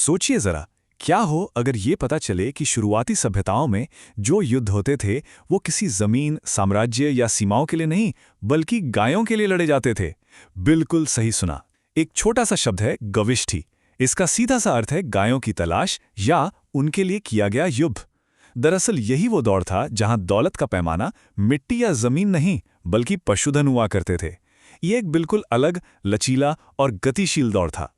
सोचिए जरा, क्या हो अगर ये पता चले कि शुरुआती सभ्यताओं में जो युद्ध होते थे वो किसी जमीन, साम्राज्य या सीमाओं के लिए नहीं, बल्कि गायों के लिए लड़े जाते थे। बिल्कुल सही सुना। एक छोटा सा शब्द है गविष्ठी। इसका सीधा सा अर्थ है गायों की तलाश या उनके लिए किया गया युद्ध। दरअसल यही वो दौर था जहां दौलत का पैमाना मिट्टी या जमीन नहीं, बल्कि पशुधन हुआ करते थे। ये एक बिल्कुल अलग, लचीला और गतिशील दौर था।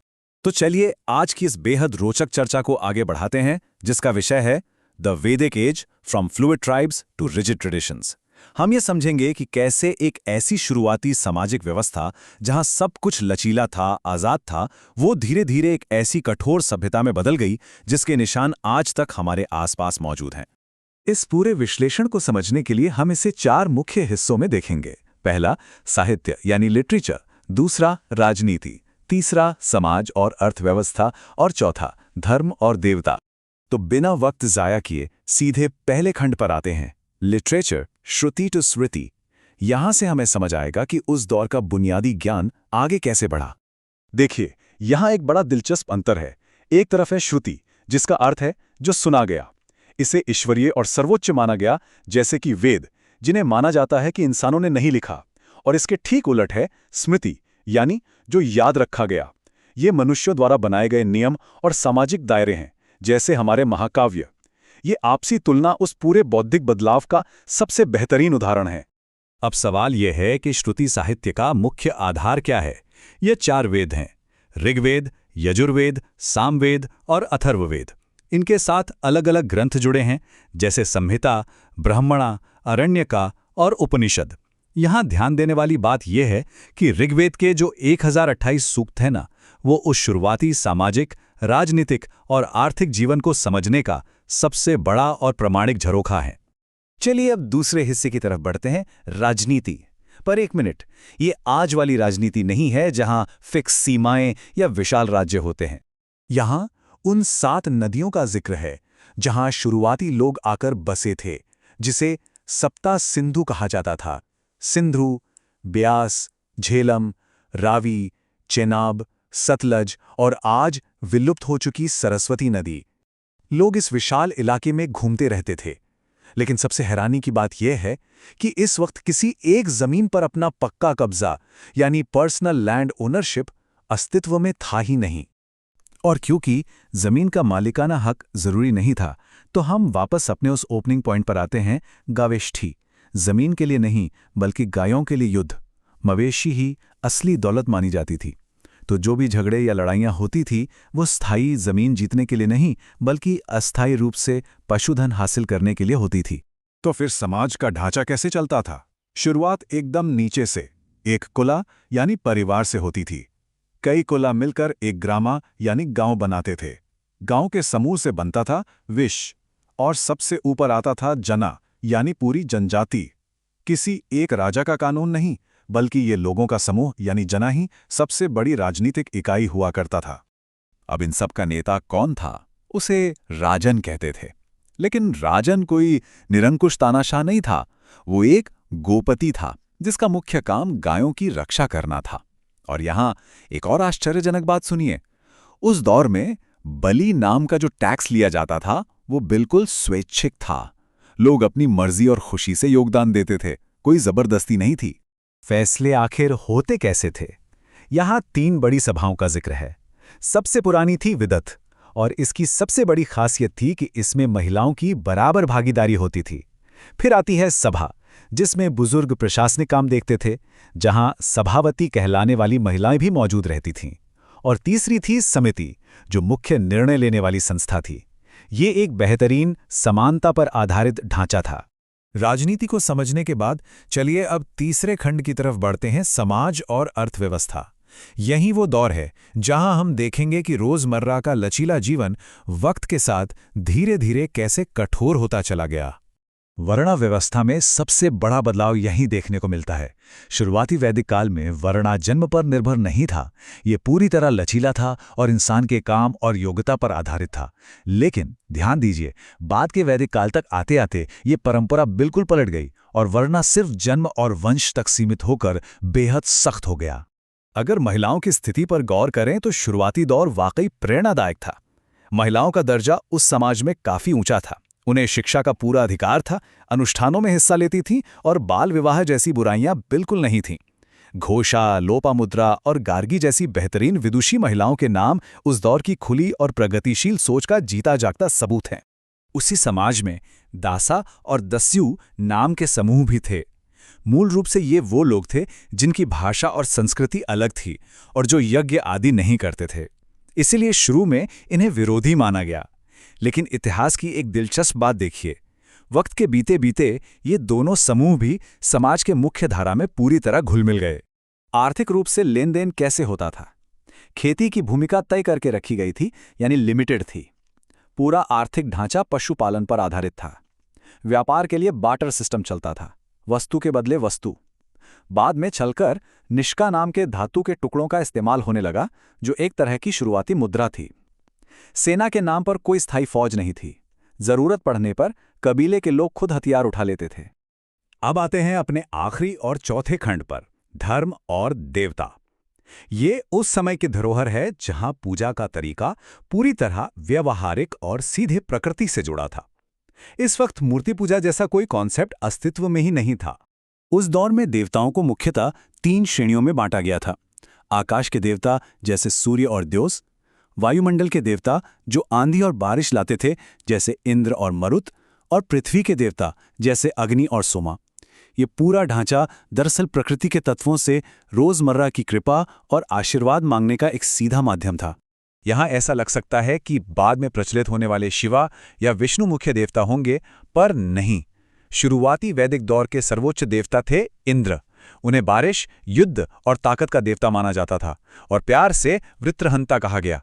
तो चलिए आज की इस बेहद रोचक चर्चा को आगे बढ़ाते हैं, जिसका विषय है the Vedic age from fluid tribes to rigid traditions. हम ये समझेंगे कि कैसे एक ऐसी शुरुआती सामाजिक व्यवस्था जहां सब कुछ लचीला था, आजाद था, वो धीरे धीरे एक ऐसी कठोर सभ्यता में बदल गई जिसके निशान आज तक हमारे आसपास मौजूद हैं। इस पूरे विश्लेषण को समझने के लिए हम इसे 4 मुख्य हिस्सों में देखेंगे। पहला, साहित्य यानी लिटरेचर। दूसरा, राजनीति। तीसरा, समाज और अर्थव्यवस्था। और चौथा, धर्म और देवता। तो बिना वक्त जाया किए सीधे पहले खंड पर आते हैं, लिटरेचर, श्रुति टू स्मृति। यहां से हमें समझ आएगा कि उस दौर का बुनियादी ज्ञान आगे कैसे बढ़ा। देखिए, यहां एक बड़ा दिलचस्प अंतर है। एक तरफ है श्रुति, जिसका अर्थ है जो सुना गया। इसे ईश्वरीय और सर्वोच्च माना गया, जैसे कि वेद, जिन्हें माना जाता है कि इंसानों ने नहीं लिखा। और इसके ठीक उलट है स्मृति, यानी जो याद रखा गया। ये मनुष्यों द्वारा बनाए गए नियम और सामाजिक दायरे हैं, जैसे हमारे महाकाव्य। ये आपसी तुलना उस पूरे बौद्धिक बदलाव का सबसे बेहतरीन उदाहरण है। अब सवाल यह है कि श्रुति साहित्य का मुख्य आधार क्या है। ये 4 वेद हैं, ऋग्वेद, यजुर्वेद, सामवेद और अथर्ववेद। इनके साथ अलग अलग ग्रंथ जुड़े हैं, जैसे संहिता, ब्राह्मणा, अरण्यका और उपनिषद। यहाँ ध्यान देने वाली बात यह है कि ऋग्वेद के जो 1028 सूक्त हैं ना, वो उस शुरुआती सामाजिक, राजनीतिक और आर्थिक जीवन को समझने का सबसे बड़ा और प्रमाणिक झरोखा है। चलिए अब दूसरे हिस्से की तरफ बढ़ते हैं, राजनीति। पर एक मिनट, ये आज वाली राजनीति नहीं है जहां फिक्स सीमाएं या विशाल राज्य होते हैं। यहां उन 7 नदियों का जिक्र है जहां शुरुआती लोग आकर बसे थे, जिसे सप्ता सिंधु कहा जाता था। सिंधु, ब्यास, झेलम, रावी, चेनाब, सतलज और आज विलुप्त हो चुकी सरस्वती नदी। लोग इस विशाल इलाके में घूमते रहते थे। लेकिन सबसे हैरानी की बात यह है कि इस वक्त किसी एक जमीन पर अपना पक्का कब्जा यानी पर्सनल लैंड ओनरशिप अस्तित्व में था ही नहीं। और क्योंकि जमीन का मालिकाना हक जरूरी नहीं था, तो हम वापस अपने उस ओपनिंग पॉइंट पर आते हैं, गावेष्ठी। जमीन के लिए नहीं, बल्कि गायों के लिए युद्ध। मवेशी ही असली दौलत मानी जाती थी। तो जो भी झगड़े या लड़ाइयाँ होती थी, वो स्थायी जमीन जीतने के लिए नहीं, बल्कि अस्थायी रूप से पशुधन हासिल करने के लिए होती थी। तो फिर समाज का ढांचा कैसे चलता था? शुरुआत एकदम नीचे से, एक कुला यानी परिवार से होती थी। कई कुला मिलकर एक ग्रामा यानी गांव बनाते थे। गांव के समूह से बनता था विश, और सबसे ऊपर आता था जना यानी पूरी जनजाति। किसी एक राजा का कानून नहीं, बल्कि ये लोगों का समूह यानी जना ही सबसे बड़ी राजनीतिक इकाई हुआ करता था। अब इन सब का नेता कौन था? उसे राजन कहते थे। लेकिन राजन कोई निरंकुश तानाशाह नहीं था। वो एक गोपति था, जिसका मुख्य काम गायों की रक्षा करना था। और यहां एक और आश्चर्यजनक बात सुनिए। उस दौर में बलि नाम का जो टैक्स लिया जाता था, वो बिल्कुल स्वैच्छिक था। लोग अपनी मर्जी और खुशी से योगदान देते थे, कोई जबरदस्ती नहीं थी। फैसले आखिर होते कैसे थे? यहां 3 बड़ी सभाओं का जिक्र है। सबसे पुरानी थी विदथ, और इसकी सबसे बड़ी खासियत थी कि इसमें महिलाओं की बराबर भागीदारी होती थी। फिर आती है सभा, जिसमें बुजुर्ग प्रशासनिक काम देखते थे, जहां सभावती कहलाने वाली महिलाएं भी मौजूद रहती थीं। और तीसरी थी समिति, जो मुख्य निर्णय लेने वाली संस्था थी। ये एक बेहतरीन समानता पर आधारित ढांचा था। राजनीति को समझने के बाद चलिए अब तीसरे खंड की तरफ बढ़ते हैं, समाज और अर्थव्यवस्था। यही वो दौर है जहां हम देखेंगे कि रोजमर्रा का लचीला जीवन वक्त के साथ धीरे धीरे कैसे कठोर होता चला गया। वर्णा व्यवस्था में सबसे बड़ा बदलाव यहीं देखने को मिलता है। शुरुआती वैदिक काल में वर्णा जन्म पर निर्भर नहीं था। ये पूरी तरह लचीला था और इंसान के काम और योग्यता पर आधारित था। लेकिन ध्यान दीजिए, बाद के वैदिक काल तक आते आते ये परंपरा बिल्कुल पलट गई और वर्णा सिर्फ जन्म और वंश तक सीमित होकर बेहद सख्त हो गया। अगर महिलाओं की स्थिति पर गौर करें तो शुरुआती दौर वाकई प्रेरणादायक था। महिलाओं का दर्जा उस समाज में काफी ऊंचा था। उन्हें शिक्षा का पूरा अधिकार था, अनुष्ठानों में हिस्सा लेती थीं और बाल विवाह जैसी बुराइयां बिल्कुल नहीं थीं। घोषा, लोपामुद्रा और गार्गी जैसी बेहतरीन विदुषी महिलाओं के नाम उस दौर की खुली और प्रगतिशील सोच का जीता जागता सबूत हैं। उसी समाज में दासा और दस्यु नाम के समूह भी थे। मूल रूप से ये वो लोग थे जिनकी भाषा और संस्कृति अलग थी और जो यज्ञ आदि नहीं करते थे। इसीलिए शुरू में इन्हें विरोधी माना गया। लेकिन इतिहास की एक दिलचस्प बात देखिए, वक्त के बीते बीते ये दोनों समूह भी समाज के मुख्य धारा में पूरी तरह घुल मिल गए। आर्थिक रूप से लेन देन कैसे होता था? खेती की भूमिका तय करके रखी गई थी, यानी लिमिटेड थी। पूरा आर्थिक ढांचा पशुपालन पर आधारित था। व्यापार के लिए बार्टर सिस्टम चलता था, वस्तु के बदले वस्तु। बाद में चलकर निष्का नाम के धातु के टुकड़ों का इस्तेमाल होने लगा, जो एक तरह की शुरुआती मुद्रा थी। सेना के नाम पर कोई स्थायी फौज नहीं थी। जरूरत पड़ने पर कबीले के लोग खुद हथियार उठा लेते थे। अब आते हैं अपने आखिरी और चौथे खंड पर, धर्म और देवता। ये उस समय की धरोहर है जहां पूजा का तरीका पूरी तरह व्यवहारिक और सीधे प्रकृति से जुड़ा था। इस वक्त मूर्ति पूजा जैसा कोई कॉन्सेप्ट अस्तित्व में ही नहीं था। उस दौर में देवताओं को मुख्यतः 3 श्रेणियों में बांटा गया था। आकाश के देवता जैसे सूर्य और द्योस, वायुमंडल के देवता जो आंधी और बारिश लाते थे जैसे इंद्र और मरुत, और पृथ्वी के देवता जैसे अग्नि और सोमा। ये पूरा ढांचा दरअसल प्रकृति के तत्वों से रोजमर्रा की कृपा और आशीर्वाद मांगने का एक सीधा माध्यम था। यहाँ ऐसा लग सकता है कि बाद में प्रचलित होने वाले शिवा या विष्णु मुख्य देवता होंगे, पर नहीं। शुरुआती वैदिक दौर के सर्वोच्च देवता थे इंद्र। उन्हें बारिश, युद्ध और ताकत का देवता माना जाता था और प्यार से वृत्रहंता कहा गया।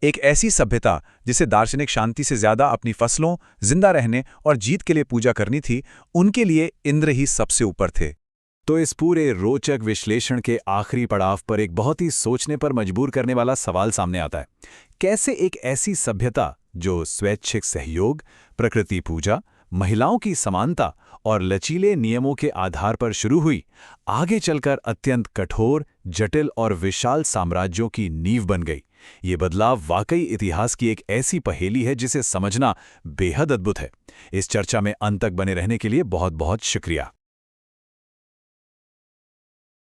एक ऐसी सभ्यता जिसे दार्शनिक शांति से ज्यादा अपनी फसलों, जिंदा रहने और जीत के लिए पूजा करनी थी, उनके लिए इंद्र ही सबसे ऊपर थे। तो इस पूरे रोचक विश्लेषण के आखिरी पड़ाव पर एक बहुत ही सोचने पर मजबूर करने वाला सवाल सामने आता है। कैसे एक ऐसी सभ्यता जो स्वैच्छिक सहयोग, प्रकृति पूजा, महिलाओं की समानता और लचीले नियमों के आधार पर शुरू हुई, आगे चलकर अत्यंत कठोर, जटिल और विशाल साम्राज्यों की नींव बन गई। ये बदलाव वाकई इतिहास की एक ऐसी पहेली है जिसे समझना बेहद अद्भुत है। इस चर्चा में अंत तक बने रहने के लिए बहुत बहुत शुक्रिया।